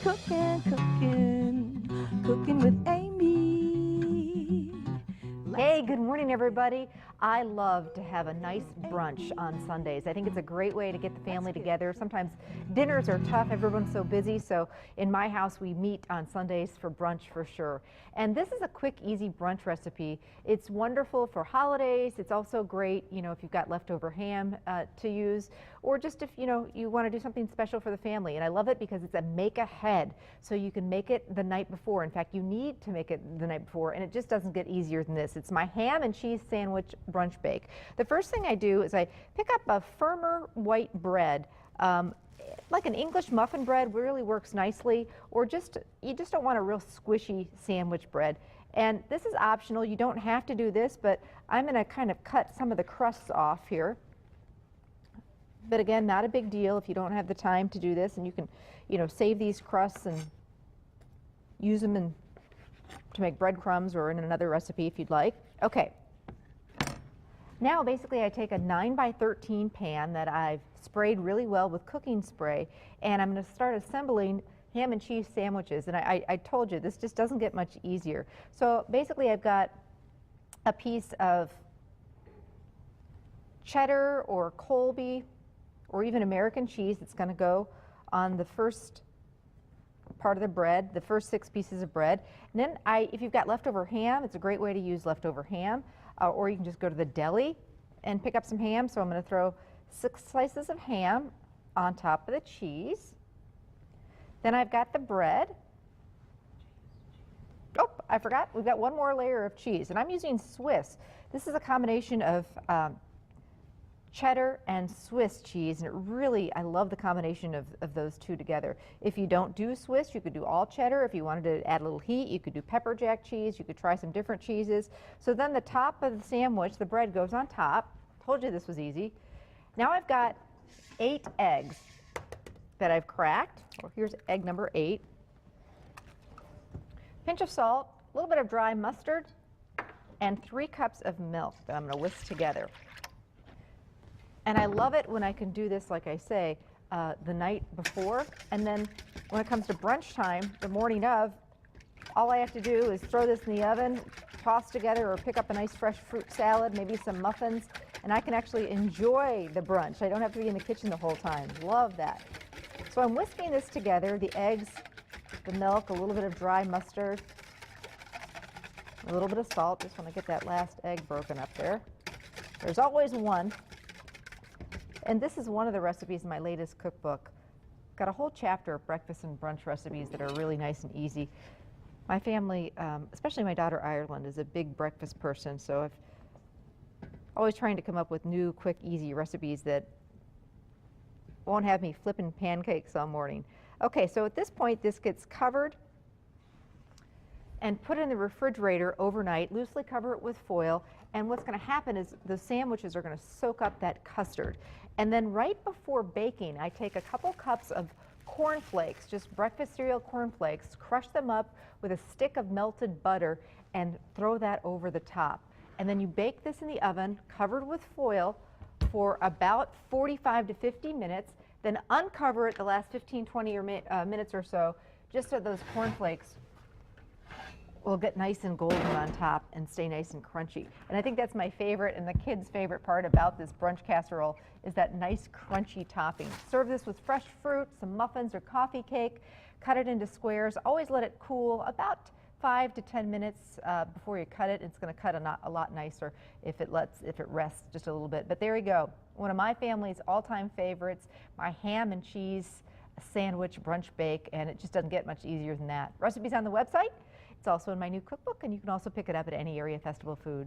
Cooking with Amy. Hey, good morning, everybody. I love to have a nice brunch on Sundays. I think it's a great way to get the family together. Sometimes dinners are tough. Everyone's so busy. So in my house, we meet on Sundays for brunch for sure. And this is a quick, easy brunch recipe. It's wonderful for holidays. It's also great, if you've got leftover ham to use, or just if, you want to do something special for the family. And I love it because it's a make ahead. So you can make it the night before. In fact, you need to make it the night before, and it just doesn't get easier than this. It's my ham and cheese sandwich brunch bake. The first thing I do is I pick up a firmer white bread, like an English muffin bread really works nicely, or you just don't want a real squishy sandwich bread. And this is optional. You don't have to do this, but I'm going to kind of cut some of the crusts off here. But again, not a big deal if you don't have the time to do this, and you can, save these crusts and use them to make breadcrumbs or in another recipe if you'd like. Okay. Now basically I take a 9x13 pan that I've sprayed really well with cooking spray, and I'm going to start assembling ham and cheese sandwiches. And I told you, this just doesn't get much easier. So basically I've got a piece of cheddar or Colby or even American cheese that's going to go on the first part of the bread, the first 6 pieces of bread. And then if you've got leftover ham, it's a great way to use leftover ham. Or you can just go to the deli and pick up some ham. So I'm going to throw 6 slices of ham on top of the cheese. Then I've got the bread. Oh, I forgot. We've got one more layer of cheese, and I'm using Swiss. This is a combination of cheddar and Swiss cheese, and I love the combination of those two together. If you don't do Swiss, you could do all cheddar. If you wanted to add a little heat, you could do pepper jack cheese. You could try some different cheeses. So then the top of the sandwich, the bread goes on top. Told you this was easy. Now I've got 8 eggs that I've cracked. Well, here's egg number 8. Pinch of salt, a little bit of dry mustard, and 3 cups of milk that I'm going to whisk together. And I love it when I can do this, like I say, the night before. And then when it comes to brunch time, the morning of, all I have to do is throw this in the oven, toss together, or pick up a nice fresh fruit salad, maybe some muffins, and I can actually enjoy the brunch. I don't have to be in the kitchen the whole time. Love that. So I'm whisking this together, the eggs, the milk, a little bit of dry mustard, a little bit of salt. Just want to get that last egg broken up there. There's always one. And this is one of the recipes in my latest cookbook. Got a whole chapter of breakfast and brunch recipes that are really nice and easy. My family, especially my daughter Ireland, is a big breakfast person, so I'm always trying to come up with new, quick, easy recipes that won't have me flipping pancakes all morning. Okay, so at this point, this gets covered and put in the refrigerator overnight. Loosely cover it with foil, and what's going to happen is the sandwiches are going to soak up that custard. And then right before baking, I take a couple cups of corn flakes, just breakfast cereal corn flakes, crush them up with a stick of melted butter, and throw that over the top. And then you bake this in the oven, covered with foil, for about 45 to 50 minutes, then uncover it the last 15-20 minutes or so, just so those corn flakes will get nice and golden on top and stay nice and crunchy. And I think that's my favorite and the kids' favorite part about this brunch casserole is that nice crunchy topping. Serve this with fresh fruit, some muffins or coffee cake, cut it into squares. Always let it cool about 5 to 10 minutes before you cut it. It's going to cut a lot nicer if it rests just a little bit. But there you go. One of my family's all-time favorites, my ham and cheese sandwich brunch bake, and it just doesn't get much easier than that. Recipes on the website. It's also in my new cookbook, and you can also pick it up at any area Festival Foods.